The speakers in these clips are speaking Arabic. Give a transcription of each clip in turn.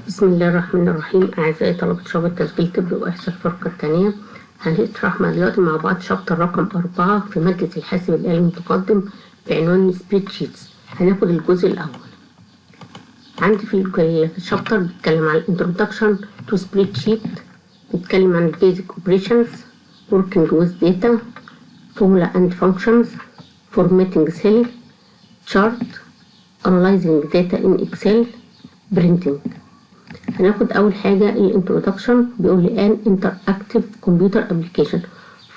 بسم الله الرحمن الرحيم. أعزائي طلبة شعبة تسجيل طب وإحصاء الفرقة الثانية، هنشرح دلوقتي مع بعض شابتر رقم 4 في مادة الحاسب الآلي المتقدم بعنوان Spreadsheets. هناخد الجزء الأول. عندي في الشابتر بيتكلم عن Introduction to Spreadsheet، بيتكلم عن Basic Operations, Working with Data, Formula and Functions, Formatting Cell, Chart, Analyzing Data in Excel, Printing. هناخد أول حاجة الانترودكشن. بيقول لي an interactive computer application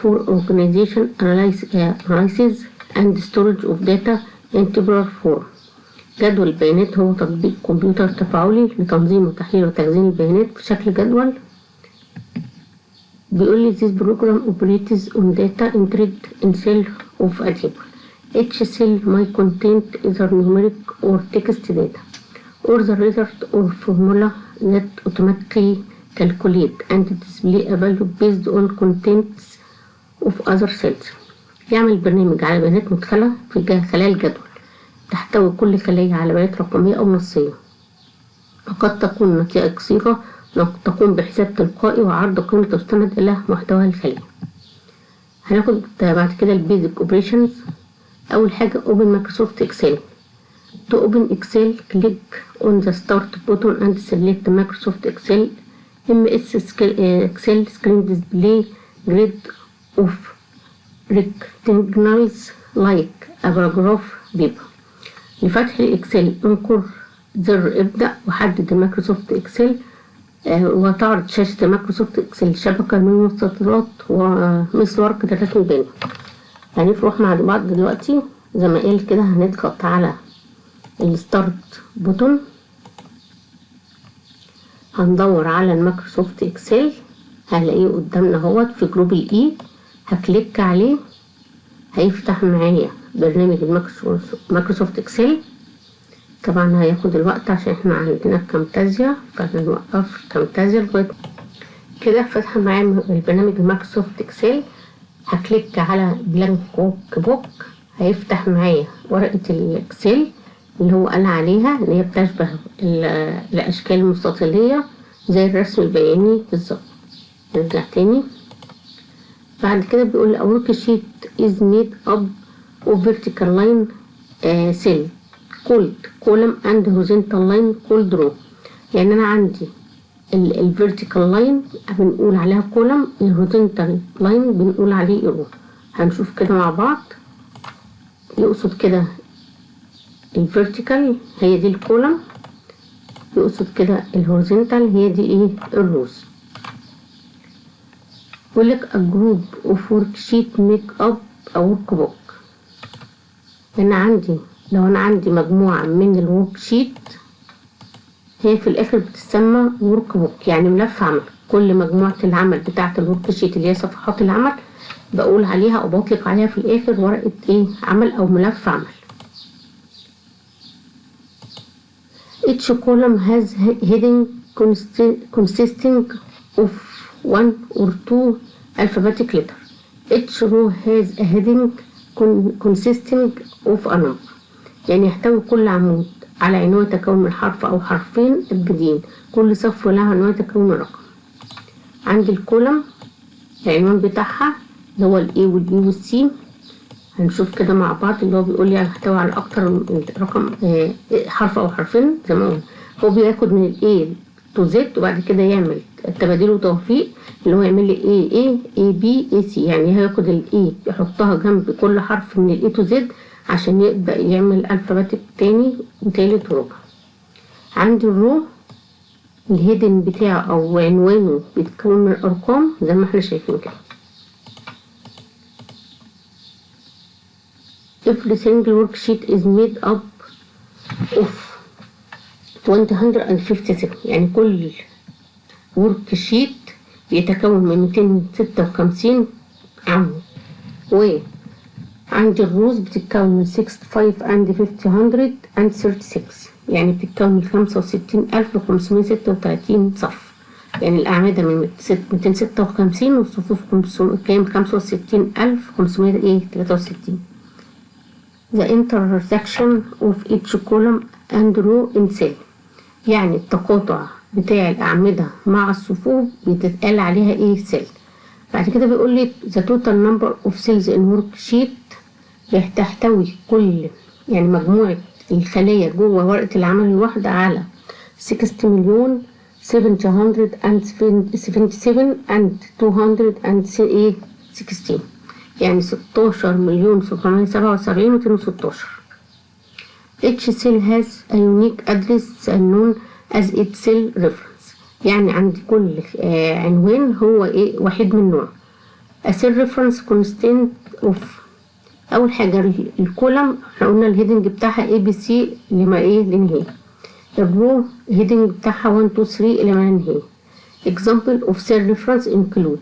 for organization analysis and storage of data in tabular form. جدول البيانات هو تطبيق كمبيوتر تفاعلي لتنظيم وتحليل وتخزين البيانات في شكل جدول. بيقول لي this program operates on data entered in cell of a table. Each cell may contain either numeric or text data or the result or formula that automatically calculate and display a value based on contents of other cells. يعمل برنامج على بيانات مدخلة في خلايا الجدول، تحتوي كل خلية على بيانات رقمية أو نصية، وقد تكون نتائج صيغة تقوم بحساب تلقائي وعرض قيمة تستند إلى محتوى الخلية. هناخد بعد كده البيزك اوبريشنز. أول حاجة open مايكروسوفت اكسل. To open Excel, click on the Start button and select Microsoft Excel. MS Excel screen display grid of rectangles like a paragraph paper. لفتح الإكسل انقر زر ابدأ وحدد مايكروسوفت إكسل، وتعرض شاشة مايكروسوفت إكسل شبكة من المستطيلات ومثل ورقة الرسم البياني. هنروح مع بعض دلوقتي زي ما قال كده. هنضغط على الستارت بوتون، هندور على المايكروسوفت اكسل، هنلاقيه قدامنا اهوت في جروب الاي. هكليك عليه هيفتح معايا برنامج مايكروسوفت اكسل. طبعا هياخد الوقت عشان احنا عندنا كامتازيا، فهنوقف كامتازيا لغايه كده. فتح معايا البرنامج مايكروسوفت اكسل. هكليك على بلانك بوك، هيفتح معايا ورقه الاكسل اللي هو قال عليها ان هي بتشبه الاشكال المستطيليه زي الرسم البياني بالظبط. نرجع تاني. بعد كده بيقول a worksheet is made up of vertical line cell called column and horizontal line called row. يعني انا عندي الفيرتيكال لاين بنقول عليها كولم، الهوريزونتال لاين بنقول عليه رو. هنشوف كده مع بعض. يقصد كده الفيرتيكال هي دي الكولم، يقصد كده الهوريزونتال هي دي ايه الروز. بيقولك a group of worksheet make up a workbook. لو انا عندي مجموعة من الورك شيت هي في الاخر بتسمى ورك بوك، يعني ملف عمل. كل مجموعة العمل بتاعة الورك شيت اللي هي صفحات العمل بقول عليها او بطلق عليها في الاخر ورقة ايه عمل او ملف عمل. Each column has heading consisting of 1 or 2 alphabetic letters. Each row has a heading consisting of a number. يعني يحتوي كل عمود على عنوان يتكون من حرف أو حرفين أبجديين، كل صف له عنوان يتكون من رقم. عندي الكولم العنوان بتاعها اللي هو ال A وال B وال C. هنشوف كده مع بعض اللي هو بيقول لي هيحتوي على أكتر من رقم حرف أو حرفين زي ما قلنا. هو بياخد من ال A to Z وبعد كده يعمل تبادل وتوفيق اللي هو يعمل لي A B A C. يعني هياخد ال A يحطها جنب كل حرف من ال A to Z عشان يبدأ يعمل ألفابيتك تاني وتالت وربع. عندي الرو الهيدن بتاعه أو عنوانه بيتكون من أرقام زي ما احنا شايفين كده. Every single worksheet is made up of 256. يعني كل worksheet بيتكون من 256 عمود. عندي الروز بتتكون من 65 and 500 and 36، يعني بتتكون من 65536 صف. يعني الأعمدة من 256 والصفوف كام 65563. The intersection of each column and row in cell. يعني التقاطع بتاع الأعمدة مع الصفوف بتتقال عليها ايه؟ سيل. بعد كده بيقول لي the total number of cells in worksheet، بتحتوي كل يعني مجموعة الخلايا جوه ورقة العمل الواحدة على 60,777,216، يعني 16,777,216. Each cell has a unique address known as its cell reference، يعني عند كل عنوان هو ايه؟ واحد من نوع. A cell reference constant of، أول حاجة الكولم احنا قلنا الهيدنج بتاعها ABC لما ايه؟ لنهاية. الرو هيدنج بتاعها 1 2 3 لما ننهي. example of cell reference include،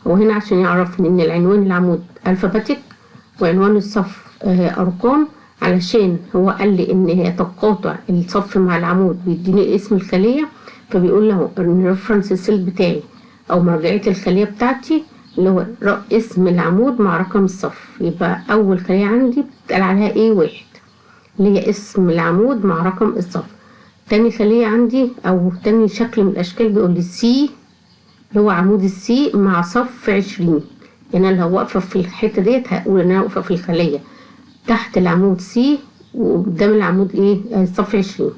هو هنا عشان يعرفني ان العنوان العمود alphabetic وعنوان الصف ارقام، علشان هو قال لي ان هي تقاطع الصف مع العمود بيديني اسم الخلية، فبيقول له ان الريفرنس سيل بتاعي او مرجعية الخلية بتاعتي اللي هو اسم العمود مع رقم الصف. يبقى اول خلية عندي بتقال عليها ايه؟ واحد، اللي هي اسم العمود مع رقم الصف. تاني خلية عندي او تاني شكل من الاشكال بيقول لي سي، اللي هو عمود السي مع صف 20. يعني انا لو واقفة في الحتة ديت هقول ان انا واقفة في الخلية تحت العمود سي وقدام العمود ايه؟ الصف 20.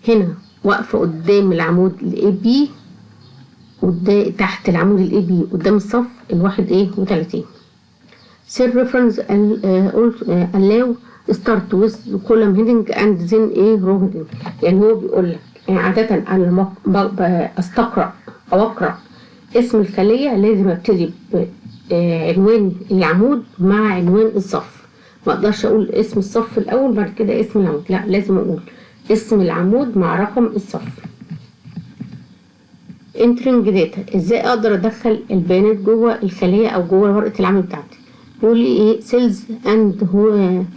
هنا واقفة قدام العمود الاي بي تحت العمود الاي بي قدام الصف الواحد ايه؟ و30. cell reference allow start with column heading and then ايه؟ row heading. يعني هو بيقول لك يعني عادة انا لما استقرأ او اقرأ اسم الخلية لازم ابتدي بعنوان العمود مع عنوان الصف. ما اقدرش اقول اسم الصف الاول بعد كده اسم العمود، لا لازم اقول اسم العمود مع رقم الصف. entering data، ازاي اقدر ادخل البيانات جوه الخلية او جوه ورقة العمل بتاعتي. بيقول لي ايه؟ cells and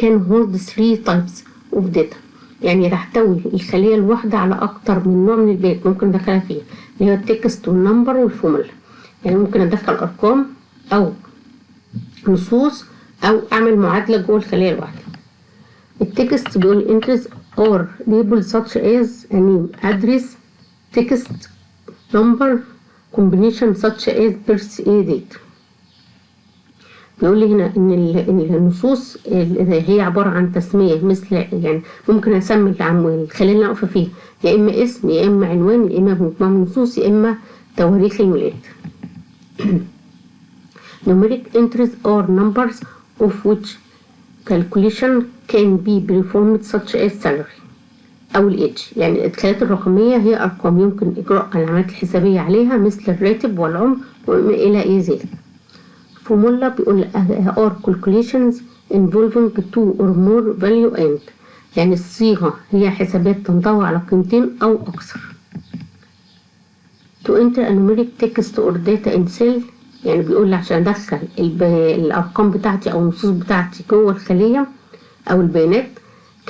can hold 3 types of data، يعني تحتوي الخلية الواحدة على اكتر من نوع من البيانات ممكن ادخلها فيها، اللي هي التكست والنمبر والفورمولا. يعني ممكن ادخل ارقام او نصوص او اعمل معادلة جوه الخلية الواحدة. التكست بيقول entries or labels such as a name, address, text, number, combination such as birth date. بيقول لي هنا ان النصوص هي عبارة عن تسمية، مثل يعني ممكن اسمي الخلية اللي انا واقفة فيها يا اما اسم يا اما عنوان يا اما مجموعة من النصوص يا اما تواريخ الميلاد. numeric entries or numbers of which calculation can be performed such as salary أو الإتش. يعني الإدخالات الرقمية هي أرقام يمكن إجراء العمليات الحسابية عليها مثل الراتب والعمر وما إلى إيه ذلك. فورمولا بيقول are calculations involving 2 or more value and، يعني الصيغة هي حسابات تنطوي على قيمتين أو أكثر. to enter a numeric text or data in cell، يعني بيقول لي عشان أدخل الأرقام بتاعتي أو النصوص بتاعتي جوه الخلية أو البيانات،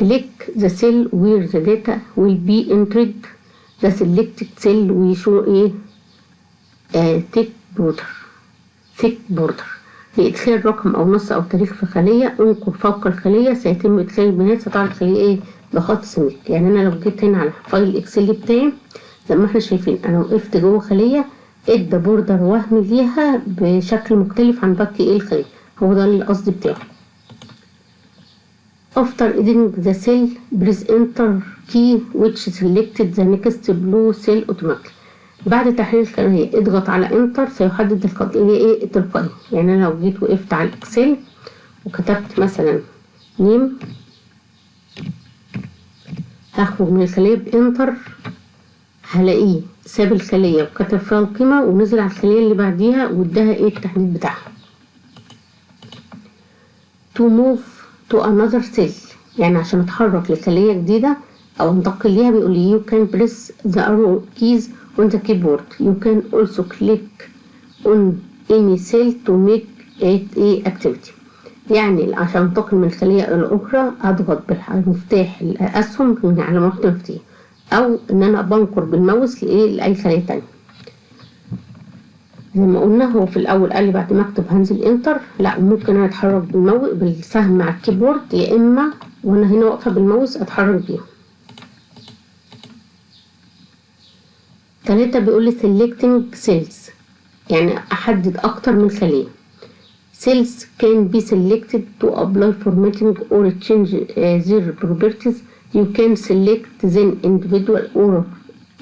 click the cell where the data will be entered. the selected cell will show thick border لإدخال رقم أو نص أو تاريخ في خلية. انقر فوق الخلية سيتم إدخال البيانات ستعرض الخلية إيه؟ بخط سميك. يعني أنا لو جيت هنا على فايل إكسل بتاعي زي ما احنا شايفين أنا وقفت جوه خلية ادى بوردر وهمي ليها بشكل مختلف عن باقي إيه الخلية. هو ده القصد بتاعه. After editing the cell, press enter key which selected the next blue cell automatically. بعد تحرير الخلية اضغط على enter سيحدد الخلية ايه تلقائيا. يعني انا لو جيت وقفت على الاكسل وكتبت مثلا نيم، هخرج من الخلية بانتر هلاقيه ساب الخلية وكتب فيها القيمة ونزل على الخلية اللي بعديها واداها ايه التحديد بتاعها. to move to another cell، يعني عشان اتحرك لخلية جديدة او انتقل ليها بيقول لي you can press the arrow keys on the keyboard. You can also click on any cell to make it a activity. يعني عشان انتقل من خلية إلى أخرى أضغط بالمفتاح الأسهم من على مفتاح المفتاح أو إن أنا بنقر بالماوس لأي خلية تانية. زي ما قلنا هو في الأول قال لي بعد ما أكتب هنزل إنتر، لا ممكن أنا أتحرك بالسهم مع الكيبورد يا إما وأنا هنا واقفة بالماوس أتحرك بيه. 3 بيقول لي selecting cells، يعني احدد اكتر من خلية. cells can be selected to apply formatting or change their properties. You can select them individual or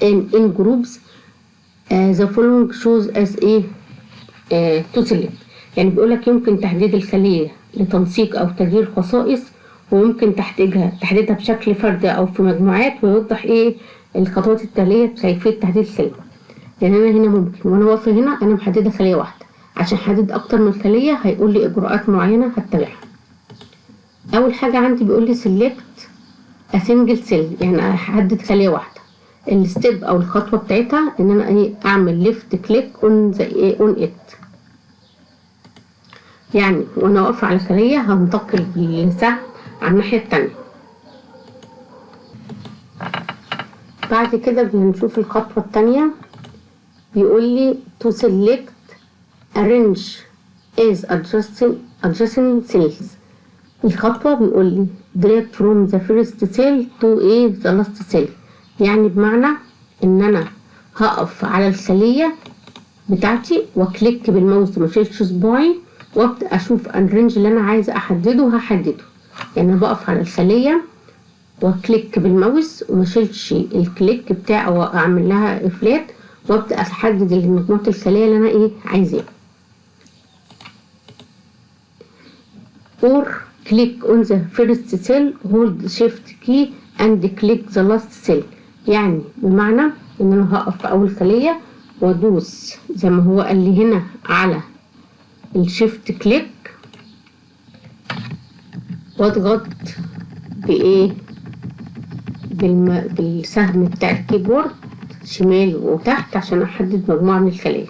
in groups. The following shows as a to select. يعني بيقولك يمكن تحديد الخلية لتنسيق أو تغيير خصائص، ويمكن تحديدها بشكل فردي أو في مجموعات، ويوضح الخطوات التالية كيفية تحديد الخلية. يعني أنا هنا ممكن وأنا واقفة هنا أنا محددة خلية واحدة، عشان أحدد أكتر من خلية هيقول لي إجراءات معينة هتبعها. أول حاجة عندي بيقول لي select a single cell، يعني أحدد خلية واحدة. الستيب أو الخطوة بتاعتها إن أنا أعمل left click on it، يعني وأنا واقفة على خلية هنتقل بالسهم على الناحية التانية. بعد كده بنشوف الخطوة التانية، بيقول لي to select arrange as adjacent cells. الخطوة بيقول لي drag from the first cell to the last cell، يعني بمعنى ان انا هقف على الخلية بتاعتي وكليك بالماوس مشيلش صباعي وابدأ اشوف الرينج اللي انا عايزة احدده هحدده. يعني انا بقف على الخلية وكليك بالماوس ومشيلش الكليك بتاعي او اعمل لها افلات، وابدأ احدد مجموعة الخلية اللي انا عايزاها. or click on the first cell, hold shift key and click the last cell. يعني بمعنى ان انا هقف في اول خلية وادوس زي ما هو قال لي هنا على الشيفت كليك واضغط بالسهم بتاع الكيبورد شمال وتحت عشان احدد مجموعة من الخلايا.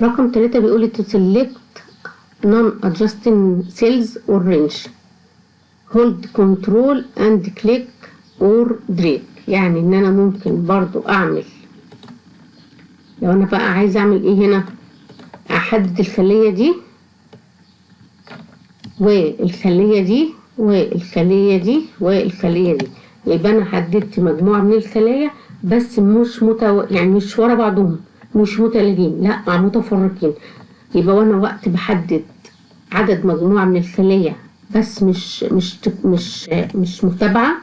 رقم 3 بيقول to select non-adjusting cells or range. hold control and click or drag، يعني ان انا ممكن برضو اعمل، لو انا بقى عايزة اعمل هنا احدد الخلية دي والخلية دي والخلية دي والخلية دي، يبقى انا حددت مجموعة من الخلايا بس مش يعني مش ورا بعضهم، مش متلازمين، لا مع متفرقين. يبقى وانا وقت بحدد عدد مجموعة من الخلايا بس مش متابعة،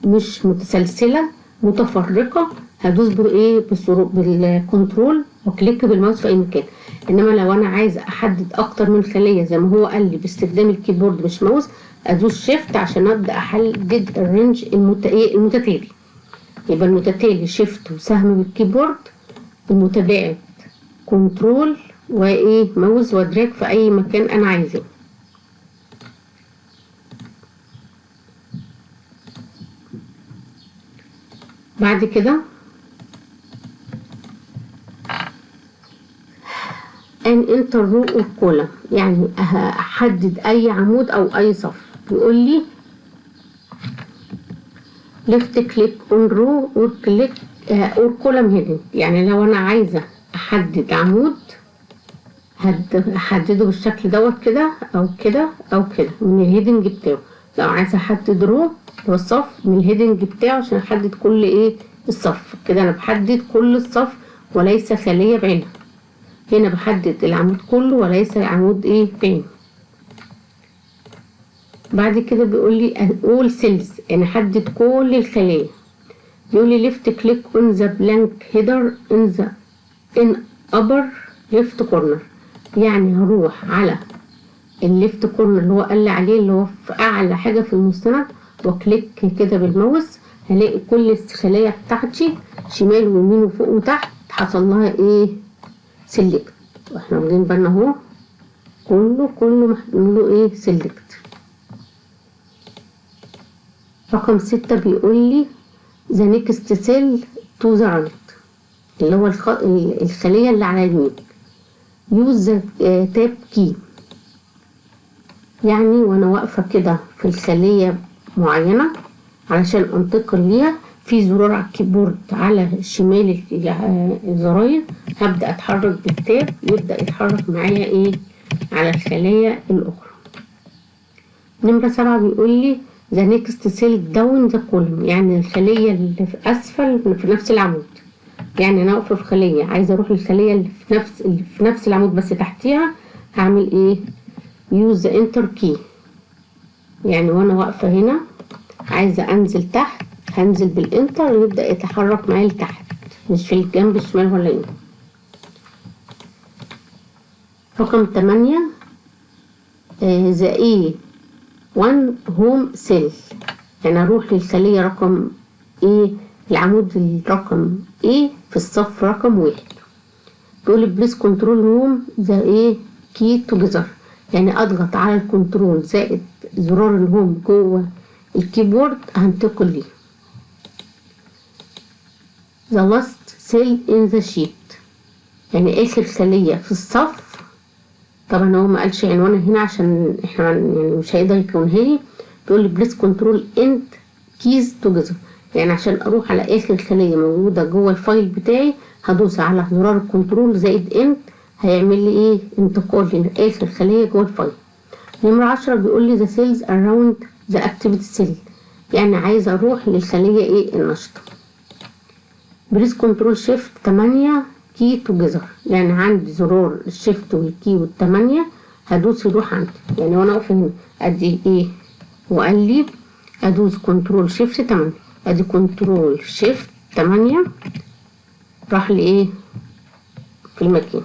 مش متسلسلة، متفرقة، هدوس بالكنترول وكليك بالماوس في اي مكان. انما لو انا عايزة احدد اكتر من خلية زي ما هو قال لي باستخدام الكيبورد مش ماوس، ادوس شيفت عشان ابدا احدد الرينج المتتالي. يبقى المتتالي شيفت وسهم بالكيبورد، المتباعد كنترول ماوس ودراج في اي مكان انا عايزاه. بعد كده ان انتر رو اور كولم، يعني احدد اي عمود او اي صف. بيقول لي left click on row or click or column heading، يعني لو انا عايزة احدد عمود هحدده بالشكل دوت كده او كده او كده من الهيدنج بتاعه. لو عايزة احدد رو هو الصف من الهيدنج بتاعه عشان احدد كل الصف كده. انا بحدد كل الصف وليس خلية بعينها. هنا بحدد العمود كله وليس العمود بعينه. بعد كده بيقول لي all cells، يعني احدد كل الخلايا. بيقول لي left click on the blank header in upper left corner، يعني هروح على الليفت كورنر اللي هو قال لي عليه اللي هو في اعلى حاجة في المستند، وكليك كده بالماوس هلاقي كل الخلايا بتاعتي شمال ويمين وفوق وتحت حصل لها سيلكت. واحنا واخدين بالنا اهو كله محطوط له سيلكت. رقم 6 بيقول لي the next cell to the right، اللي هو الخلية اللي على اليمين. use the tab key، يعني وانا واقفة كده في الخلية معينة علشان انتقل ليها في زرار على الكيبورد على شمال الزراير هبدأ اتحرك بالتاب يبدأ يتحرك معايا على الخلايا الاخرى. نمرة 7 بيقول لي the next cell down the column، يعني الخلية اللي في أسفل في نفس العمود. يعني أنا واقفة في خلية عايزة أروح للخلية اللي في نفس العمود بس تحتيها، هعمل إيه؟ use the enter key. يعني وأنا واقفة هنا عايزة أنزل تحت، هنزل بالإنتر ويبدأ يتحرك معايا لتحت، مش في الجنب الشمال ولا يمين. رقم 8 the A1 home cell، يعني أروح للخلية رقم A، العمود الرقم A في الصف رقم 1. بيقول بليز كنترول هوم ذا A key together، يعني أضغط على الكنترول زائد زرار الهوم جوه الكيبورد هنتقل ليه. the last cell in the sheet، يعني آخر خلية في الصف. طبعا هو ما قالش عنوانها هنا عشان احنا يعني مش هيقدر يكونها لي. بيقول لي بليز كنترول اند كيز توجذر، يعني عشان اروح على اخر خليه موجوده جوه الفايل بتاعي هدوس على زرار الكنترول زائد اند، هيعمل لي ايه؟ انتقال لاخر خليه جوه الفايل. نمرة 10 بيقول لي ذا سيلز اراوند ذا اكتيفيتي سيل، يعني عايزه اروح للخليه ايه؟ النشطه. بليز كنترول شيفت 8 كي توجذر، يعني عندي زرار الشيفت والكي والتمانية هدوس يروح عندي. يعني وانا واقفه هنا ادي ايه واقلب، ادوس كنترول شيفت 8، ادي كنترول شيفت 8 راح لايه؟ في المكان.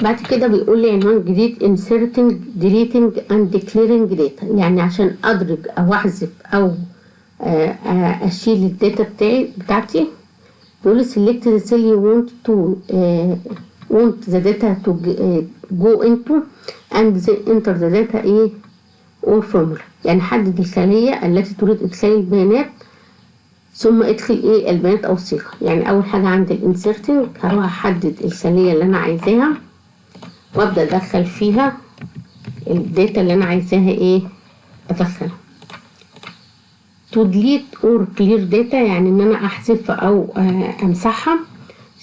بعد كده بيقول لي عنوان جديد inserting deleting and declaring data، يعني عشان ادرج او احذف او اشيل الداتا بتاعتي. بيقول select the cell you want the data to go into and then enter the data ايه or formula، يعني حدد الخلية التي تريد ادخال البيانات ثم ادخل ايه البيانات او الصيغة. يعني اول حاجة عند الانسرتنج هروح احدد الخلية اللي انا عايزاها وابدأ ادخل فيها الداتا اللي انا عايزاها ايه ادخلها. to delete or clear data، يعني ان انا احذفها او امسحها.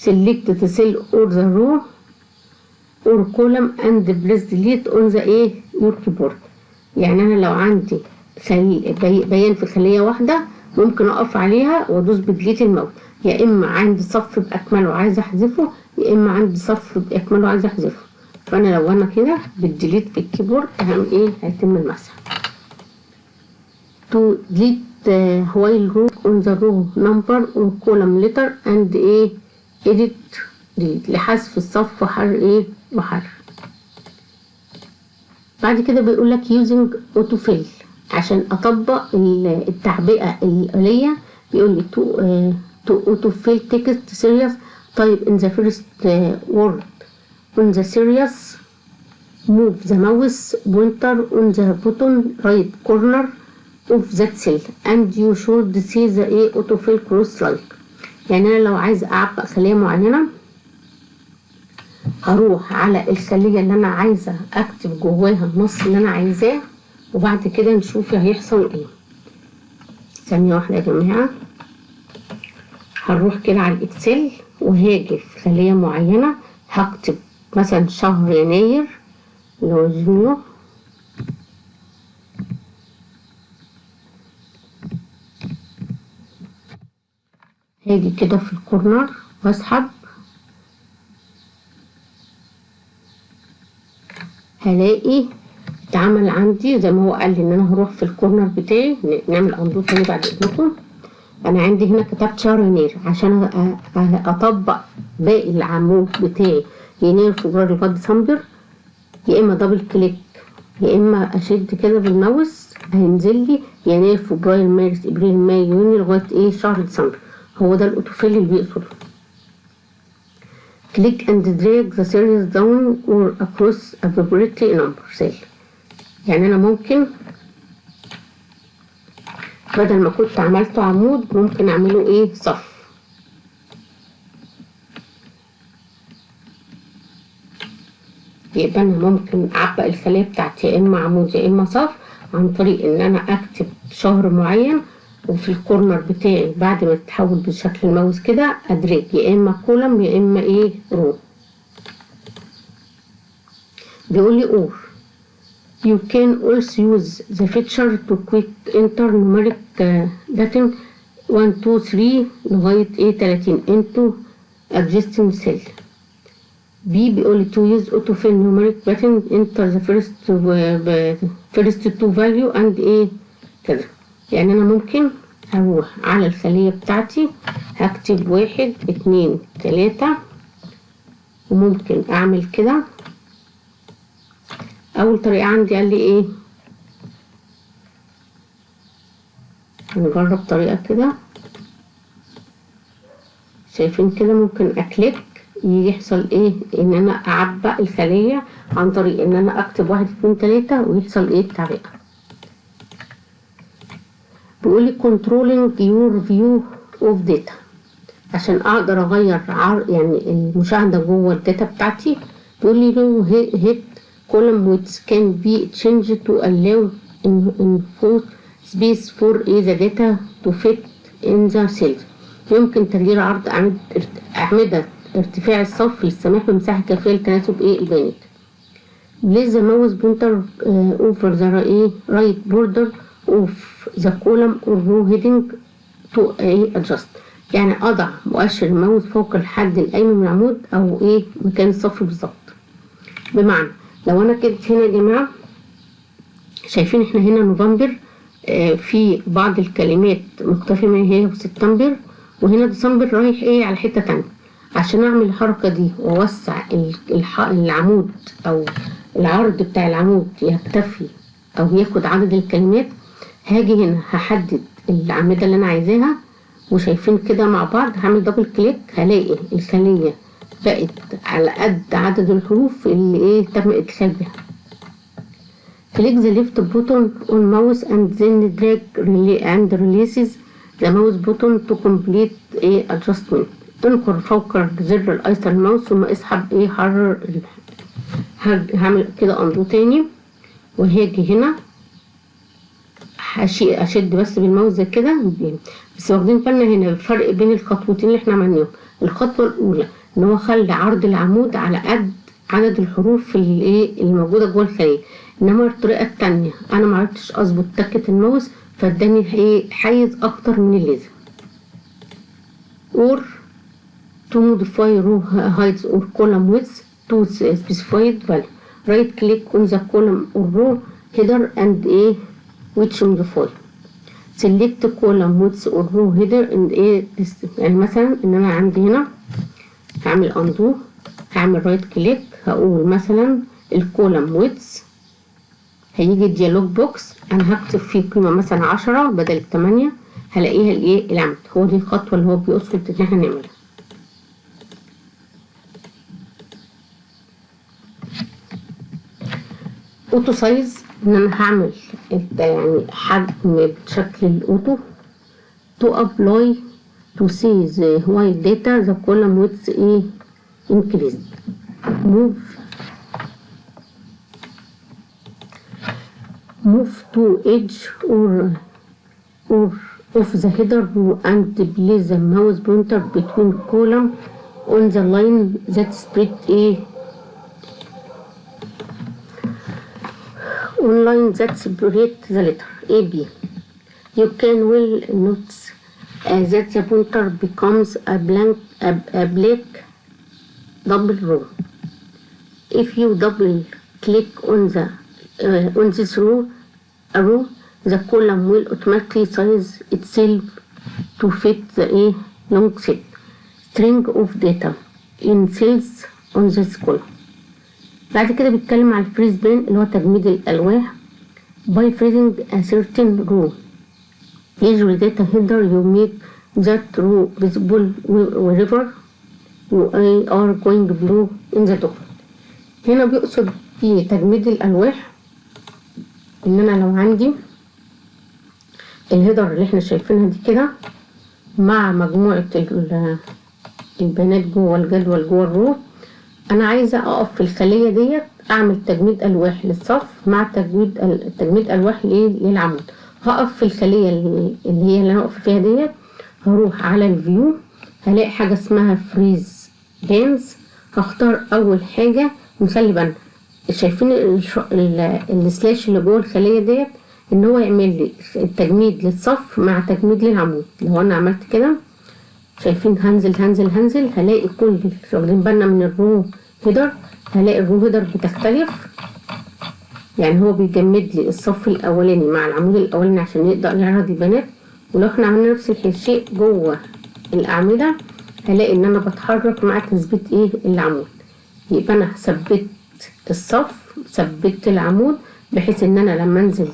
select the cell or the row or column and press delete on the ايه your keyboard، يعني انا لو عندي بيان في خلية واحدة ممكن اقف عليها وادوس بدليت الماوس، يا اما عندي صف باكمله عايزه احذفه، يا اما عندي صف باكمله عايزه احذفه. فانا لو انا كده بالديليت بالكيبورد هعمل ايه؟ هيتم المسح. to delete while row on the row number or column letter and ايه edit delete، لحذف الصف وحر ايه وحر. بعد كده بيقول لك using autofill، عشان اطبق التعبئة الآلية. بيقول لي to autofill text series type in the first word on the series, move the mouse pointer on the bottom right corner of that cell and you should see the autofill cross like. يعني انا لو عايز اعبأ خلية معينة هروح على الخلية اللي انا عايزة اكتب جواها النص اللي انا عايزاه وبعد كده نشوف هيحصل ايه. ثانية واحدة يا جماعة، هنروح كده على الاكسل وهاجي في خلية معينة هكتب مثلا شهر يناير اللي هو جونيور، هاجي كده في الكورنر واسحب، هلاقي اتعمل عندي زي ما هو قال لي ان انا هروح في الكورنر بتاعي. نعمل اندو تاني بعد اذنكم. انا عندي هنا كتبت شهر يناير عشان اطبق باقي العمود بتاعي يناير فبراير لغايه ديسمبر، يا اما دبل كليك يا اما اشد كده بالماوس هينزل لي يناير فبراير مارس ابريل ماي يونيو لغايه ايه شهر ديسمبر. هو ده الاوتوفيل اللي بيقصده. click and drag the series down or across a property number cell، يعني انا ممكن بدل ما كنت عملته عمود ممكن اعمله ايه صف. يبقى انا ممكن اعبق الخلية بتاعتي يا اما عمود يا اما صف عن طريق ان انا اكتب شهر معين وفي الكورنر بتاعي بعد ما تتحول بشكل الماوس كده ادرج يا اما كولم يا اما ايه رو. بيقول لي اور You can also use the feature to quick enter numeric data 1 2 3 لغاية 30 into adjusting cell. B بيقول to use auto fill numeric button enter the first two value and كذا. يعني أنا ممكن هروح على الخلية بتاعتي هكتب 1 2 3 وممكن أعمل كده. أول طريقة عندي قال لي هنجرب طريقة كده. شايفين كده ممكن أكليك يحصل إن أنا أعبأ الخلية عن طريق إن أنا أكتب 1 2 3 ويحصل التعبئة. بيقولي controlling your view of data عشان أقدر أغير يعني المشاهدة جوه الداتا بتاعتي. بيقولي له hit column which can be changed to allow info space for the data to fit in the cells. يمكن تغيير عرض أعمدة ارتفاع الصف للسماح بمساحة كافية لتناسب البيانات. Place the mouse pointer over the right border of the column or row heading to adjust. يعني أضع مؤشر الماوس فوق الحد الأيمن من العمود أو مكان الصف بالظبط. بمعنى لو أنا كده هنا يا جماعة شايفين احنا هنا نوفمبر، في بعض الكلمات مختفية من هي وسبتمبر، وهنا ديسمبر رايح على حتة تانية. عشان أعمل الحركة دي وأوسع العمود أو العرض بتاع العمود يكتفي أو ياخد عدد الكلمات، هاجي هنا هحدد الأعمدة اللي أنا عايزاها، وشايفين كده مع بعض هعمل دبل كليك هلاقي الخلية بقت على قد عدد الحروف اللي تم إدخال بها. click the left button on mouse and then drag and releases the mouse button to complete adjustment. انقر فوق زر الأيسر الماوس ثم اسحب حرر. هعمل كده اندو تاني وهاجي هنا اشد بس بالماوس زي كده. بس واخدين بالنا هنا الفرق بين الخطوتين اللي احنا عملناهم. الخطوة الأولى ان هو خلى عرض العمود على قد عدد الحروف اللي موجودة جوه الخلية، انما الطريقة التانية انا معرفتش اظبط تكة الماوس فاداني حيز اكتر من اللازم. or to modify row heights or column width to specified value. Right click on the column or row header and which modify. Select column width or row header and يعني مثلا ان انا عندي هنا هعمل undo، هعمل right click هقول مثلا الكولم width، هيجي ديالوج بوكس انا هكتب فيه قيمة مثلا 10 بدل 8 هلاقيها العمد. هو دي الخطوة اللي هو بيقصد ان احنا نعملها. اوتو سايز ان انا هعمل يعني حجم بشكل الاوتو. تو ابلاي تو سي ذا وايت داتا ذا كولم ويدث انكريز. move to edge or of the header and place the mouse pointer between column on the line that spread online that separate the letter AB. You can well notice that the pointer becomes a black double row. If you double click on this row, the column will automatically size itself to fit the long set string of data in cells on this column. بعد كده بيتكلم على الفريز بين اللي هو تجميد الألواح. by freezing a certain row usually data header you make that row visible wherever you are going below in the document. هنا بيقصد في تجميد الألواح ان انا لو عندي الهيدر اللي احنا شايفينها دي كده مع مجموعة البيانات جوه الجدول جوه الرو، انا عايزة اقف في الخلية ديت اعمل تجميد الواح للصف مع تجميد الواح للعمود. هقف في الخلية اللي انا اقف فيها ديت، هروح على الفيو هلاقي حاجة اسمها فريز بينز. هختار اول حاجة، نخلي بالنا شايفين السلاش اللي جوه الخلية ديت، ان هو يعمل لي التجميد للصف مع تجميد للعمود. لو انا عملت كده شايفين هنزل هلاقي كل واخدين بالنا من الرو هيدر، هلاقي الرو هيدر بتختلف. يعني هو بيجمد لي الصف الاولاني مع العمود الاولاني عشان يقدر يعرض البيانات. ولو احنا عملنا نفس الشيء جوه الاعمده هلاقي ان انا بتحرك مع تثبيت العمود. يبقى انا ثبت الصف، ثبت العمود، بحيث ان انا لما انزل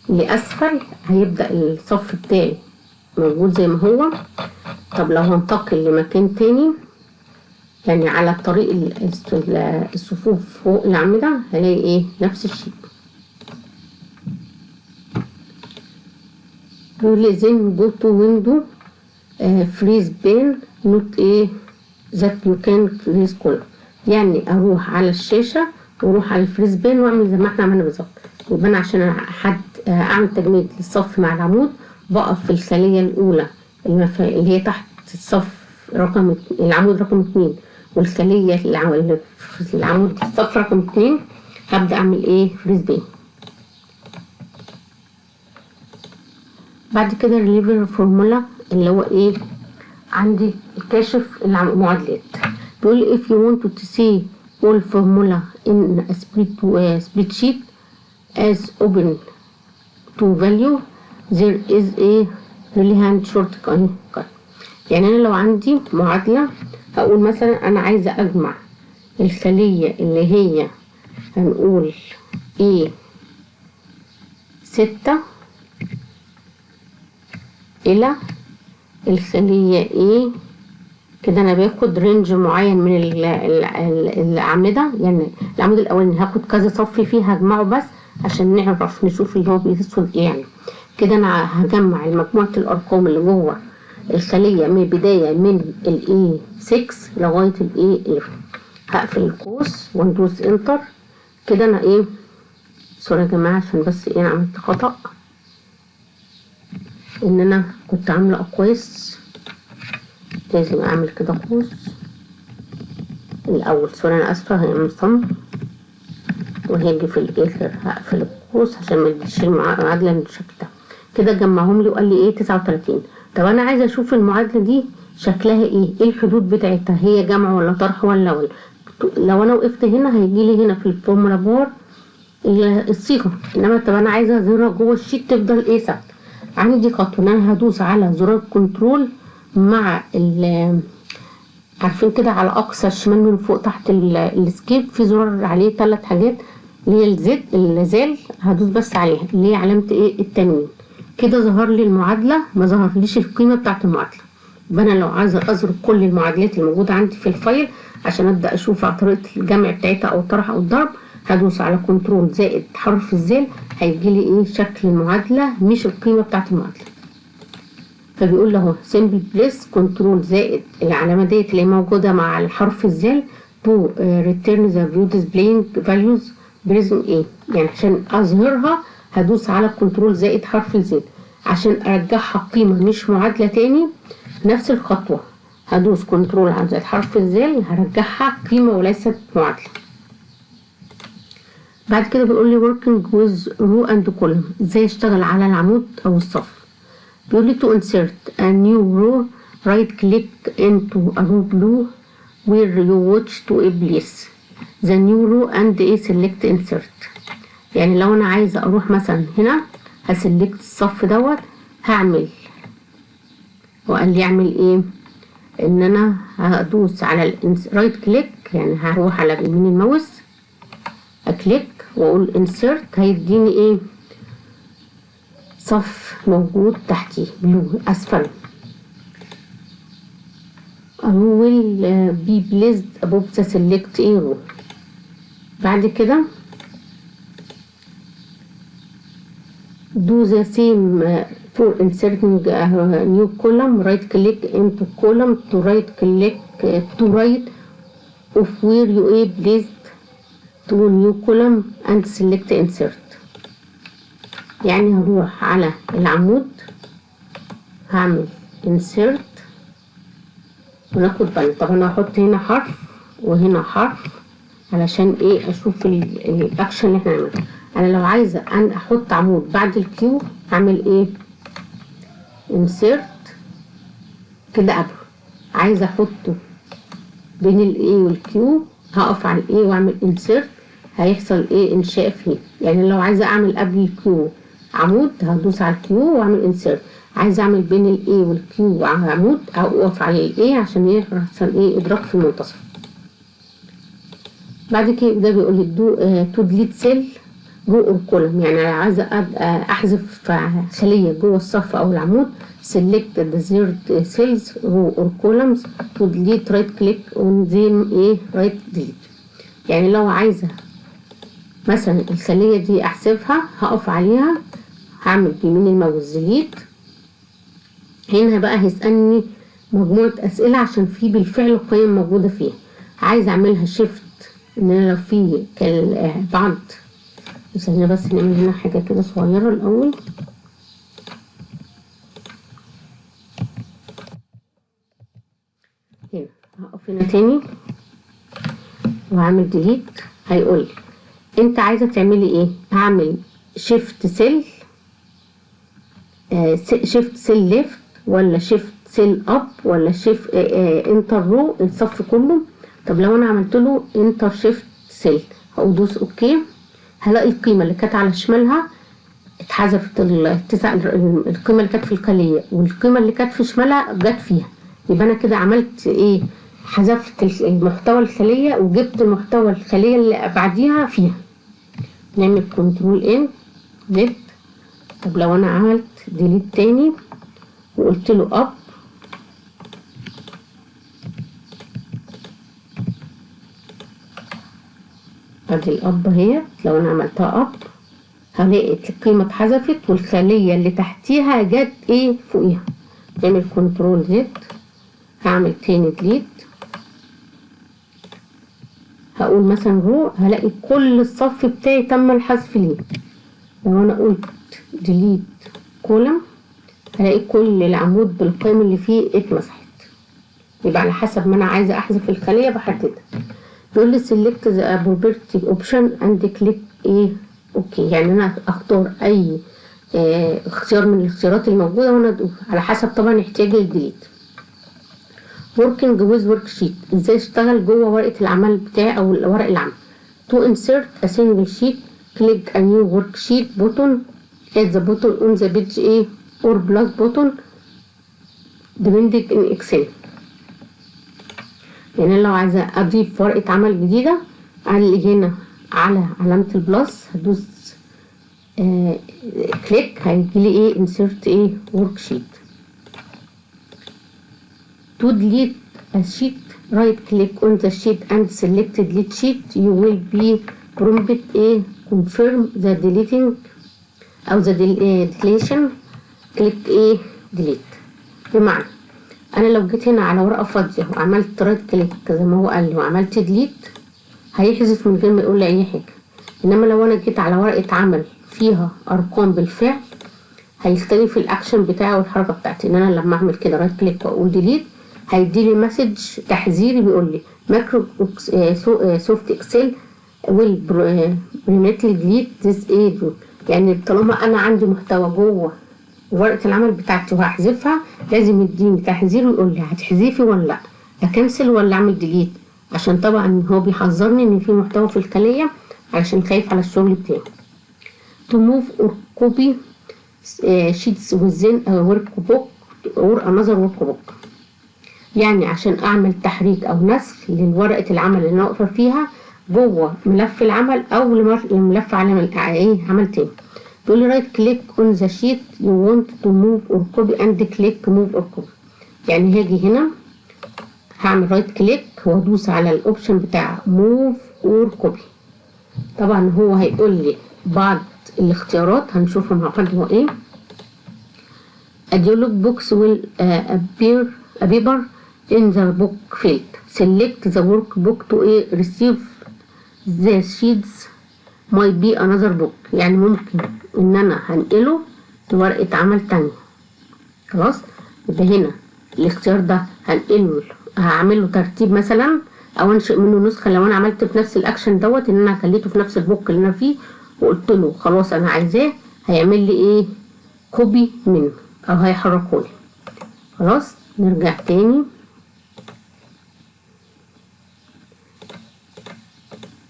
لاسفل هيبدأ الصف بتاعي موجود زي ما هو. طب لو هنتقل لمكان تاني يعني على طريق الصفوف فوق الأعمدة هلاقي نفس الشيء. بيقول لي then go to window freeze pane not that you can freeze column. يعني اروح على الشاشة واروح على الفريز بين واعمل زي ما احنا عملنا بالظبط. يبقى انا عشان اعمل تجميد للصف مع العمود بقف في الخلية الاولى اللي هي تحت الصف رقم العمود رقم 2 والخلية في العمود الصف رقم 2 هبدأ اعمل فريز بين. بعد كده ريليفر فورمولا اللي هو عندي كاشف المعادلات. بيقول if you want to see all formula in a spreadsheet as open to value there is a really hand shortcut. يعني انا لو عندي معادلة هقول مثلا انا عايزة اجمع الخلية اللي هي هنقول A6 الى الخلية كده انا باخد رينج معين من الاعمدة. يعني العمود الاولاني هاخد كذا صف فيه هجمعه بس عشان نعرف نشوف اللي هو بيقصد يعني. كده انا هجمع مجموعة الارقام اللي جوه الخلية من بداية من A6 لغاية A11. هقفل القوس وندوس انتر. كده انا سوري يا جماعة عشان بس انا عملت خطأ ان انا كنت عاملة اقواس، لازم اعمل كده قوس الاول. سوري انا اسفة، هعمل صم وهاجي في الاخر هقفل القوس عشان ما اديش المعادلة بالشكل ده. كده جمعهم لي وقال لي 39. طب انا عايزة اشوف المعادلة دي شكلها ايه الحدود بتاعتها، هي جمع ولا طرح ولا لو انا وقفت هنا هيجي لي هنا في الفورمولا بار الصيغة. انما طب انا عايزة اظهرها جوه الشيت تفضل ثابتة. عندي خطوة ان انا هدوس على زرار كنترول مع عارفين كده على اقصى الشمال من فوق تحت الاسكيب في زرار عليه 3 حاجات اللي هي الزال هدوس بس عليها اللي هي علامة التنوين. كده ظهر لي المعادلة، ما ظهرليش القيمة بتاعت المعادلة. يبقى انا لو عايزة اظهر كل المعادلات الموجودة عندي في الفايل عشان ابدأ اشوف على طريقة الجمع بتاعتها او الطرح او الضرب هدوس على كنترول زائد حرف الزال هيجي لي شكل المعادلة مش القيمة بتاعت المعادلة. فبيقول له سمبل بريس كنترول زائد العلامة ديت اللي موجودة مع الحرف الزال تو ريتيرن ذا فيو ديسبلاينج فاليوز بريزم يعني عشان اظهرها هدوس على كنترول زائد حرف الزال. عشان ارجعها قيمة مش معادلة تاني نفس الخطوة هدوس كنترول زائد حرف الزال هرجعها قيمة وليست معادلة. بعد كده بيقول لي working with row and column ازاي اشتغل على العمود او الصف. بيقول لي to insert a new row right click into a row blue where you watch to place the new row and select insert. يعني لو انا عايزة اروح مثلا هنا هسلكت الصف دوت هعمل وقال لي اعمل ان انا هدوس على رايت كليك يعني هروح على يمين الماوس اكليك واقول insert هيديني صف موجود تحتيه بلو اسفل. will be placed above the select row. بعد كده do the same for inserting a new column. right click into column to right click to right of where you placed to new column and select insert. يعني هروح على العمود هعمل insert وناخد بالنا. طب انا هحط هنا حرف وهنا حرف علشان ايه اشوف الاكشن اللي احنا هنعمله. انا لو عايزه ان احط عمود بعد الكيو اعمل ايه؟ انسيرت كده قبله. عايزه احطه بين الاي والكيو هقف على الاي واعمل انسيرت، هيحصل ايه؟ انشاء فيه. يعني لو عايزه اعمل قبل الكيو عمود هدوس على الكيو واعمل انسيرت، عايزه اعمل بين الاي والكيو عمود اقف على الاي عشان يحصل ايه؟ ادراك في المنتصف. بعد كده ده بيقول لي تو ديليت سيل جو اور كولوم، يعني عايزه احذف خليه جوه الصف او العمود. select the desired cells row or columns to delete, right click on them ايه right delete. يعني لو عايزه مثلا الخليه دي احذفها هقف عليها هعمل بيمين الماوس ديليت. هنا بقى هيسالني مجموعه اسئله عشان في بالفعل قيم موجوده فيها. عايزه اعملها شيفت ان انا لو في بعض، خلينا بس نعمل هنا حاجه كده صغيره الاول. هنا هقف هنا تاني وهعمل ديليت. هيقول لي انت عايزه تعملي ايه؟ هعمل شيفت سيل، شيفت سيل ليفت ولا شيفت سيل اب ولا شيفت انتر رو الصف كله. طب لو انا عملت له انتر شيفت سيل هدوس اوكي، هلاقي القيمه اللي كانت على شمالها اتحذفت، القيمه اللي كانت في الخليه والقيمه اللي كانت في شمالها جت فيها. يبقى انا كده عملت ايه؟ حذفت المحتوى الخليه وجبت المحتوى الخليه اللي بعديها فيها. نعمل كنترول ان زد. طب لو انا عملت ديليت تاني وقلت له اب، ادي الاب اهي. لو انا عملتها اب هلاقي القيمه اتحذفت والخليه اللي تحتيها جت ايه؟ فوقيها. نعمل كنترول زد. هعمل تاني ديليت، هقول مثلا رو، هلاقي كل الصف بتاعي تم الحذف ليه. لو انا قلت ديليت كولم هلاقي كل العمود بالقيم اللي فيه اتمسحت. يبقى على حسب ما انا عايزه احذف الخليه بحددها. بيقول لي select the property option and click ايه اوكي، يعني انا اختار اي اختيار من الاختيارات الموجوده وانا ادوس على حسب طبعا احتياجي للديليت. working with worksheet، ازاي اشتغل جوه ورقه العمل بتاعي او ورق العمل. to insert a single sheet click a new worksheet button at the button on the page A or plus button depending in Excel. يعني لو عايزه اضيف ورقه عمل جديده على هنا على علامه البلس هدوس كليك هيجيلي ايه؟ insert ايه؟ worksheet. to delete a sheet right click on the sheet and select delete sheet. You will be prompted ايه؟ confirm the deleting او the deletion. click ايه؟ delete. بمعنى انا لو جيت هنا على ورقه فاضيه وعملت رايت كليك زي ما هو قال لي وعملت ديليت هيحذف من غير ما يقول لي اي حاجه. انما لو انا جيت على ورقه عمل فيها ارقام بالفعل هيختلف الاكشن بتاعي والحركه بتاعتي. ان انا لما اعمل كده رايت كليك واقول ديليت هيديلي مسج تحذيري بيقول لي ماكرو سوفت اكسل ويل بريمتلي ديليت ذيس ايه. يعني طالما انا عندي محتوى جوه ورقه العمل بتاعتي وهحذفها لازم يديني تحذير ويقول لي هتحذفي ولا لا، اكنسل ولا اعمل ديليت، عشان طبعا هو بيحذرني ان في محتوى في الخليه علشان خايف على الشغل بتاعي. to move or copy sheets within a workbook or another workbook، يعني عشان اعمل تحريك او نسخ لورقه العمل اللي انا واقفه فيها جوه ملف العمل او لملف عمل تاني. تقول لي رايت كليك اون ذا شيت يو وانت تو موف اور كوبي اند كليك موف اور كوبي. يعني هاجي هنا هعمل رايت كليك وادوس على الاوبشن بتاع موف اور كوبي. طبعا هو هيقول لي بعض الاختيارات هنشوفها مع بعض. هو ايه؟ a dialog box will appear a paper in the book field. select the workbook to receive the sheets might be another book. يعني ممكن ان انا هنقله لورقة عمل تانية. خلاص يبقى هنا الاختيار ده هنقله هعمله ترتيب مثلا او انشئ منه نسخه. لو انا عملت في نفس الاكشن دوت ان انا خليته في نفس البوك اللي انا فيه وقلت له خلاص انا عايزاه، هيعمل لي ايه؟ كوبي منه او هيحركه لي. خلاص نرجع تاني.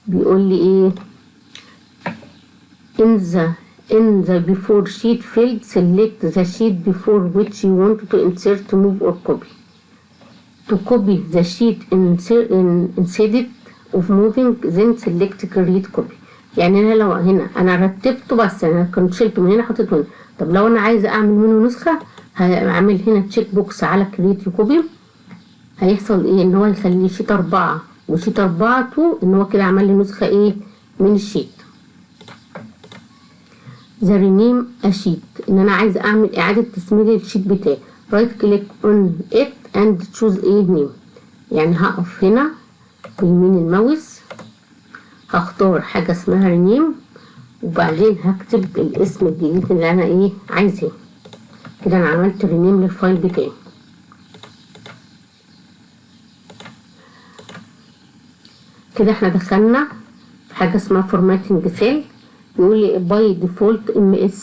بيقول لي ايه؟ in the before sheet field select the sheet before which you want to insert, move or copy. To copy the sheet instead of moving then select create copy. يعني انا لو هنا انا رتبته بس انا كنت شلته من هنا حطيته هنا، طب لو انا عايزه اعمل منه نسخه هعمل هنا تشيك بوكس على كريت كوبي. هيحصل ايه؟ ان هو يخلي شيت 4 وشيت 4 2 ان هو كده عمل لي نسخه ايه من الشيت. the rename a sheet ان انا عايزه اعمل اعاده تسميه للشيت بتاعي. right click on it and choose a name. يعني هقف هنا بيمين الماوس هختار حاجه اسمها rename وبعدين هكتب الاسم الجديد اللي انا ايه عايزاه. كده انا عملت رينيم للفايل بتاعي. كده احنا دخلنا في حاجه اسمها فورماتنج سيل. بيقول لي باي ديفولت MS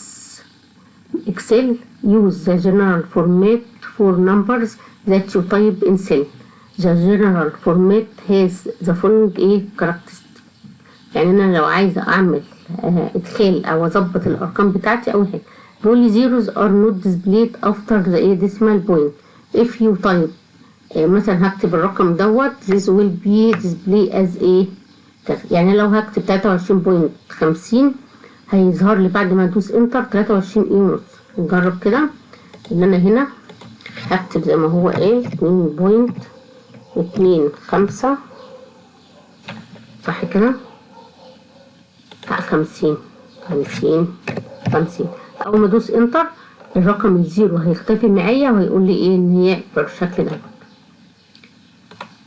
Excel use the general format for numbers that you type in cell. The general format has the following ايه characteristics. يعني انا لو عايزه اعمل ادخال او اظبط الارقام بتاعتي، اول حاجه بيقول لي zeros are not displayed after the decimal point. if you type مثلا هكتب الرقم دوت this will be displayed as a يعني لو هكتب 23.50 هيظهر لي بعد ما ادوس انتر 23 ونص. نجرب كده ان انا هنا هكتب زي ما هو ايه 2.25 صح كده 50. اول ما ادوس انتر الرقم الزيرو هيختفي معايا وهيقول لي ايه ان هي بالشكل ده.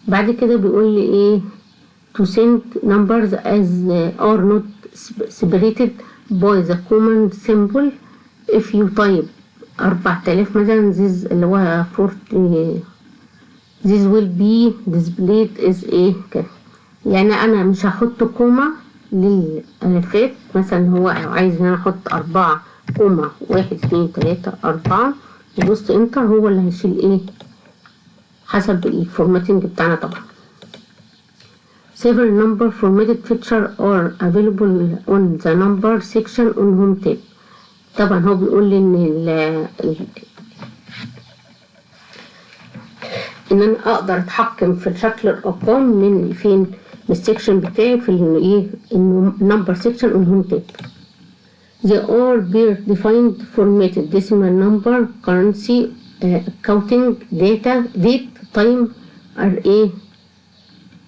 بعد كده بيقول لي ايه to send numbers as are not separated by the common symbol. if you type 4000 مثلا this اللي هو 40 this will be displayed as ايه كده. يعني انا مش هحط كوما للالفات، مثلا هو عايز ان انا احط 4 كوما 1 2 3 4 ودوست انتر هو اللي هيشيل ايه حسب الفورماتنج بتاعنا. طبعا several number formatted feature are available on the number section on home tab. طبعا هو بيقول لي ان انا اقدر اتحكم في شكل الارقام من فين؟ من السكشن بتاعي في ايه انه number section on home tab. they are bear defined formatted decimal number currency counting date time are a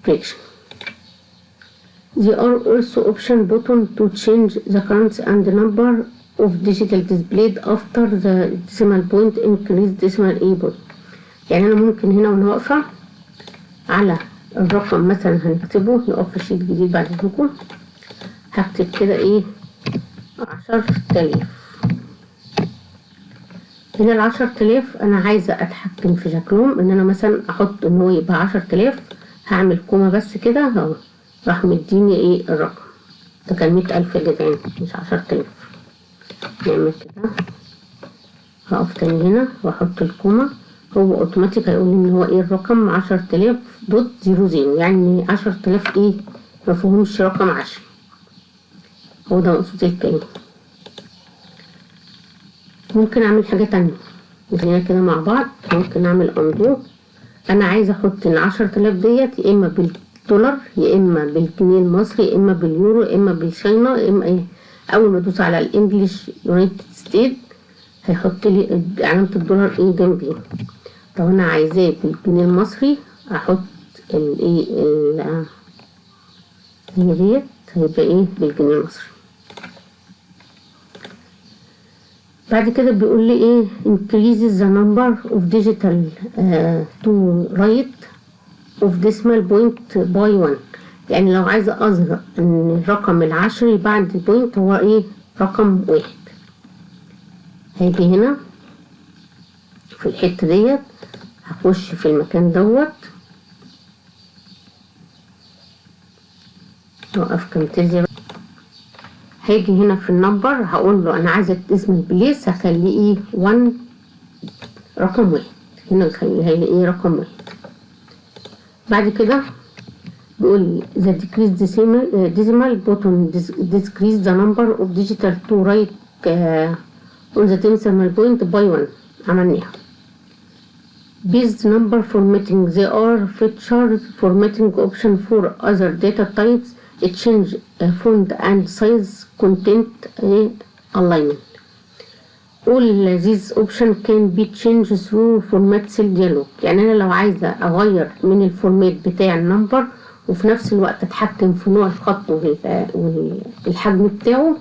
fraction. There are also option button to change the currency and the number of digital displayed after the decimal point increase decimal a point. يعني انا ممكن هنا وانا واقفه على الرقم مثلا هنكتبه نقف في شيت جديد بعد اذنكم هكتب كده ايه 10,000. هنا ال10,000 انا عايزه اتحكم في شكلهم ان انا مثلا احط ان هو يبقى 10,000 هعمل كومه بس كده اهو راح مديني ايه الرقم ده كان 100,000 يا جدعان مش 10,000. نعمل كده هقف تاني هنا واحط الكومه هو اوتوماتيك هيقول لي ان هو ايه الرقم 10,000.00 يعني 10,000 ايه مفهومش رقم 10 هو ده مقصود الكلمة. ممكن اعمل حاجة تانية خلينا كده مع بعض. ممكن اعمل اندو. انا عايزة احط ال10,000 ديت يا اما بالدولار يا اما بالجنيه المصري يا اما باليورو يا اما بالشاينا يا اما ايه. اول ما ادوس على الانجليش يونايتد ستيت هيحط لي علامة الدولار ايه جنبي. لو انا عايزاه بالجنيه المصري احط الايه هي ديت هيبقى ايه بالجنيه المصري. بعد كده بيقول لي ايه increases the number of digital to right of decimal point by 1. يعني لو عايزة اظهر ان الرقم العشري بعد بوينت هو ايه رقم 1. هاجي هنا في الحتة ديت هخش في المكان دوت نوقف كامتيزيا. هاجي هنا في النمبر هقول له انا عايزه اسم البليس هخليه ايه 1 رقم 1. هنا هيلاقيه رقم 1. بعد كده بيقول the decrease decimal button decrease the number of digital to write on the decimal point by 1. عملناها. Based number formatting there are features formatting option for other data types change font and size content alignment. All these options can be changed through format cell dialog. يعني انا لو عايزه اغير من الفورمات بتاع النمبر وفي نفس الوقت اتحكم في نوع الخط والحجم بتاعه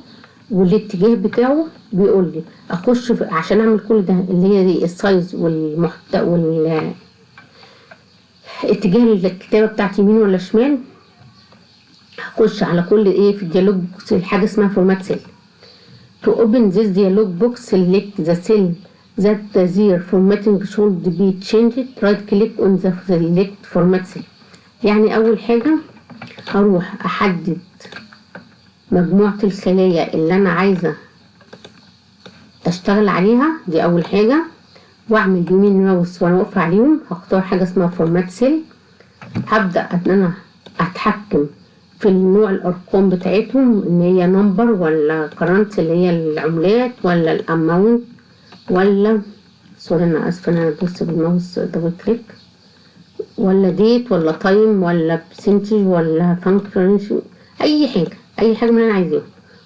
والاتجاه بتاعه، بيقول لي اخش عشان اعمل كل ده اللي هي دي السايز والمحتوى اتجاه الكتابه بتاعتي يمين ولا شمال. هخش على كل ايه في الديالوج بوكس حاجه اسمها فورمات سيل. To open this dialog box select the cell that their formatting should be changed. Right click on the select format cell. يعني اول حاجه هروح احدد مجموعه الخلايا اللي انا عايزه اشتغل عليها، دي اول حاجه، واعمل يمين ماوس وانا واقفه عليهم. هختار حاجه اسمها فورمات سيل. هبدا ان انا اتحكم في النوع الارقام بتاعتهم ان هي نمبر ولا كرنت اللي هي العملات ولا الاماونت ولا سوري انا اسفه انا ببص بالماوس دبل كليك، ولا ديت ولا تايم ولا برسنتج ولا فانكشن، اي حاجه من اللي انا عايزاه.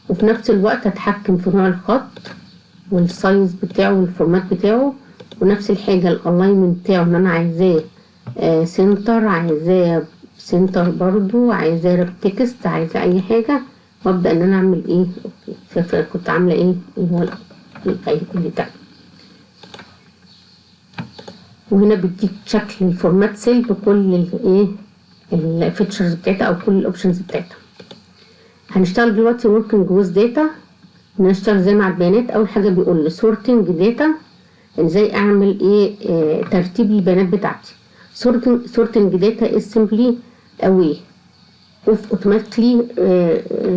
وفي نفس الوقت اتحكم في نوع الخط والسايز بتاعه والفورمات بتاعه، ونفس الحاجه الالاينمنت بتاعه ان انا عايزاه سنتر، عايزاه سنتر برضو، عايزاه راب تكست، عايزاه اي حاجه، وابدا ان انا اعمل ايه. اوكي شايفه كنت عامله ايه اللي هو اللي بتاعي. وهنا بيديك شكل الفورمات سيل بكل الايه الفيتشرز بتاعتها او كل الاوبشنز بتاعتها. هنشتغل دلوقتي working with data. نشتغل زي مع البيانات. اول حاجه بيقول لي sorting data، ازاي اعمل ايه ترتيب البيانات بتاعتي. sorting data is simply a way of automatically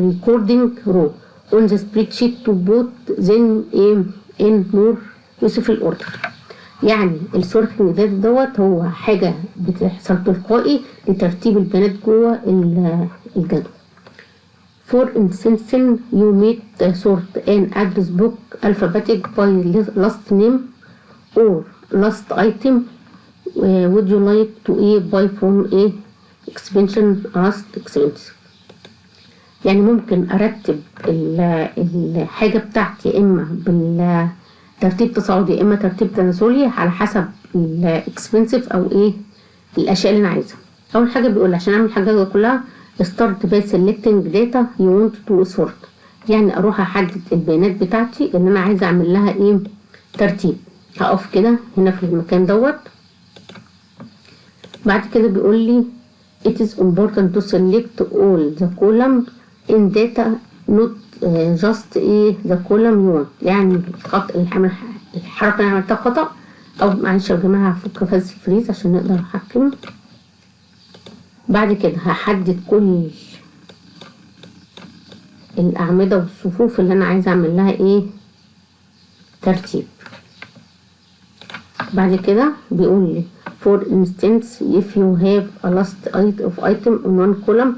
recording row on the spreadsheet to put them in more useful order. يعني السورتنج داتا دوت هو حاجه بتحصل تلقائي لترتيب البيانات جوه الجدول. For instance, you might sort an address book alphabetic by last name or last item. Would you like to buy from expansion last expense. يعني ممكن ارتب الحاجه بتاعتي اما بالترتيب تصاعدي يا اما ترتيب تنازلي على حسب الاكسبنسيف او الاشياء اللي انا عايزها. اول حاجه بيقول عشان اعمل الحاجه كلها start by selecting data you want to sort. يعني اروح احدد البيانات بتاعتي اللي انا عايزه اعمل لها ترتيب. هقف كده هنا في المكان دوت. بعد كده بيقول لي it is important to select all the column in data not just the column you want. يعني الخط الحركه اللي عملتها خطأ، او معلش يا جماعه هفك فاز فريز عشان نقدر نحكم. بعد كده هحدد كل الأعمدة والصفوف اللي أنا عايزة أعمل لها ترتيب. بعد كده بيقول لي for instance if you have a list of item on one column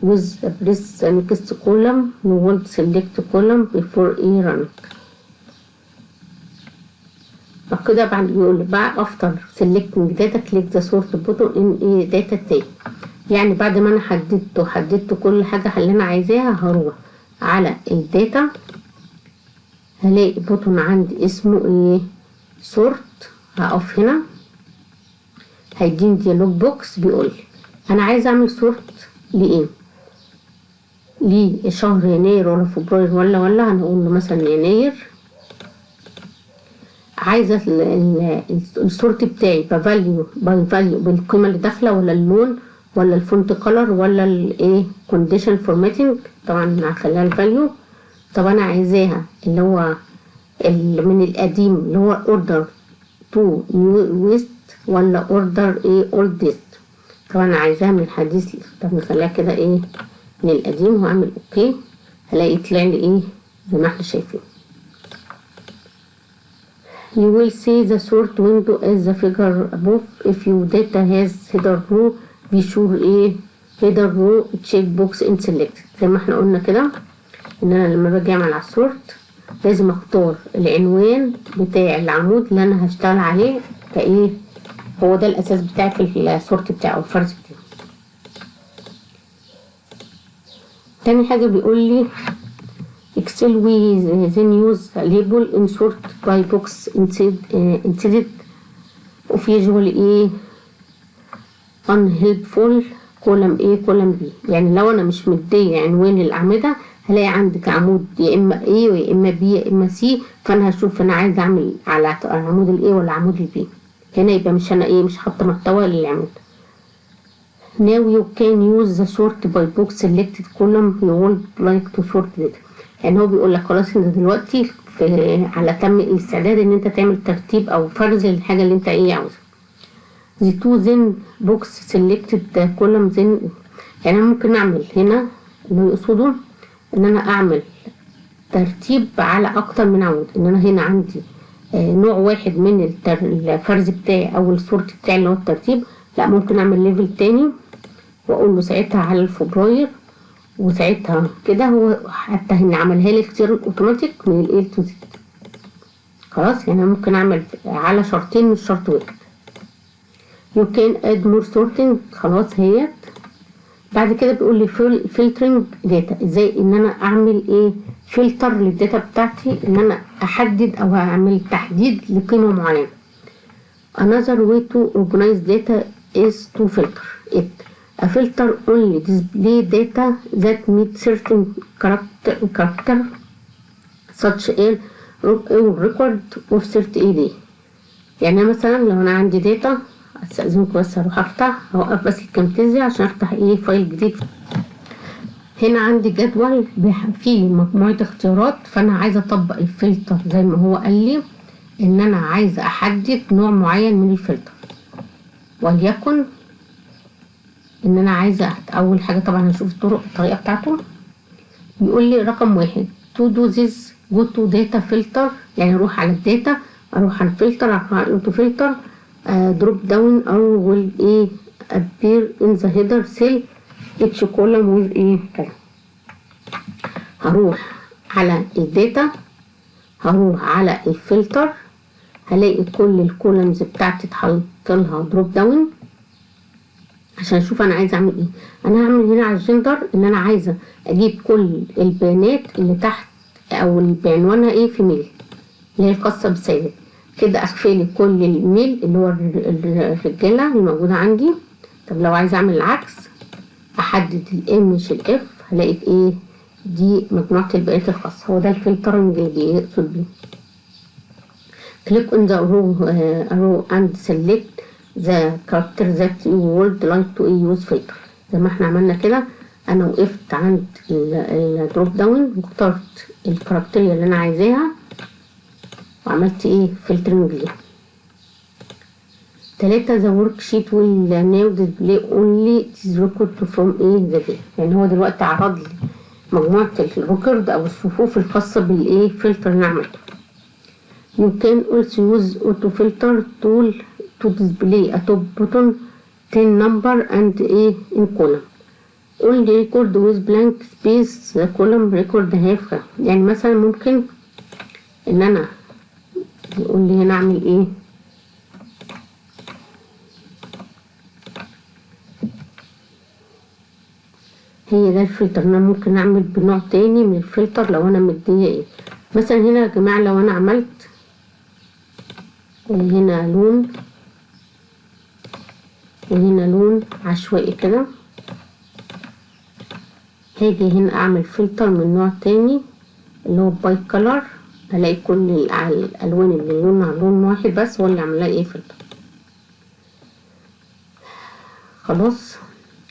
with a press next column you want to select column before running. كده بعد بيقول لي بقى after selecting data click the sort button in data tag. يعني بعد ما انا حددت كل حاجه اللي انا عايزاها هروح على الداتا، هلاقي بوتون عندي اسمه سورت. هقف هنا هيديني ديالوج بوكس بيقول لي انا عايزه اعمل سورت لشهر يناير ولا فبراير ولا هنقول له مثلا يناير. عايزه السورت بتاعي بفاليو بالقيمه اللي داخله ولا اللون ولا الفونت كولر ولا كونديشن فورماتنج. طبعا هخليها الفاليو. طب انا عايزاها اللي هو من القديم اللي هو اوردر تو نيو ويست ولا اوردر اولدست. طبعا انا عايزاها من الحديث. طب نخليها كده من القديم وهعمل اوكي، هلاقي طلع لي ايه زي ما احنا شايفين. You will see the sort window as the figure above. If your data has header row be sure ايه header row check box in select. زي ما احنا قلنا كده ان انا لما باجي اعمل على السورت لازم اختار العنوان بتاع العمود اللي انا هشتغل عليه كايه، هو ده الاساس بتاعي في السورت بتاعه او الفرز بتاعه. تاني حاجة بيقول لي Excel we then use label insert by box instead of usually ايه unhelpful column A column B. يعني لو انا مش مديه عنوان الاعمدة هلاقي عندك عمود يا اما A ويا اما B يا اما C، فانا هشوف انا عايز اعمل على عمود ال A ولا عمود ال B. هنا يبقى مش انا ايه مش حاطه محتوى للعمود. Now you can use the sort by box selected column you would like to sort data. يعني هو بيقول لك خلاص انت دلوقتي على تم الاستعداد ان انت تعمل ترتيب او فرز للحاجه اللي انت ايه عاوزها. The two then box selected column then، يعني انا ممكن اعمل هنا اللي يقصده ان انا اعمل ترتيب على اكتر من عمود، ان انا هنا عندي نوع واحد من الفرز بتاعي او السورت بتاعي اللي هو الترتيب، لا ممكن اعمل ليفل تاني واقول له ساعتها على الفبراير، وساعتها كده هو حتى هنا عملها لي اختيار اوتوماتيك من ال A to Z. خلاص يعني ممكن اعمل على شرطين مش شرط واحد. you can add more sorting. خلاص هي بعد كده بيقول لي filtering data، ازاي ان انا اعمل ايه فلتر للداتا بتاعتي، ان انا احدد او اعمل تحديد لقيمة معينة. another way to organize data is to filter it. A filter only display data that meet certain character such as record of certain ID. يعني مثلا لو انا عندي داتا، استاذنكم بس هروح هوقف بس الكامتيزيا عشان افتح ايه فايل جديد. هنا عندي جدول فيه مجموعة اختيارات، فانا عايزة اطبق الفلتر زي ما هو قال لي ان انا عايزة احدد نوع معين من الفلتر، وليكن ان انا عايزة اول حاجة طبعا هنشوف الطريقة بتاعته. بيقول لي رقم واحد to do this go to data filter، يعني اروح على الداتا اروح على الفلتر اروح على auto filter drop down او will ايه appear in the header cell each column with ايه كده. هروح على الداتا هروح على الفلتر هلاقي كل الكولمز بتاعتي اتحط لها دروب داون عشان اشوف انا عايزه اعمل ايه. انا هعمل هنا على الجندر ان انا عايزه اجيب كل البيانات اللي تحت او اللي بعنوانها ايه في ميل اللي هي الخاصه بالسيدات، كده اخفي كل الميل اللي هو الرجاله الموجوده عندي. طب لو عايزه اعمل العكس احدد الام مش الاف، هلاقي ايه دي مجموعه البيانات الخاصه. هو ده الفلترنج اللي بيقصد بيه. click on the row and select the character that you would like to use filter. زي ما احنا عملنا كده انا وقفت عند الدروب داون واخترت الكاركتيريا اللي انا عايزاها وعملت ايه فلترنج ليها. 3 the worksheet will now display only this record from ايه the day. يعني هو دلوقتي عرض لي مجموعة الريكورد او الصفوف الخاصة بالايه فلتر اللي انا عملته. You can also use auto filter tool to display a top button 10 number and a in column. Only record with blank space the column record have. يعني مثلا ممكن ان انا يقول لي هنا اعمل ايه هي ده الفلتر. انا ممكن اعمل بنوع تاني من الفلتر لو انا مديه ايه. مثلا هنا يا جماعه لو انا عملت هنا لون وهنا لون عشوائي كده، هاجي هنا اعمل فلتر من نوع تاني اللي هو باي كلر، هلاقي كل الالوان اللي لونها لون واحد بس هو اللي عاملاه ايه فلتر. خلاص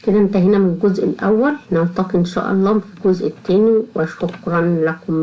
كده انتهينا من الجزء الاول، نلتقي ان شاء الله في الجزء الثاني وشكرا لكم.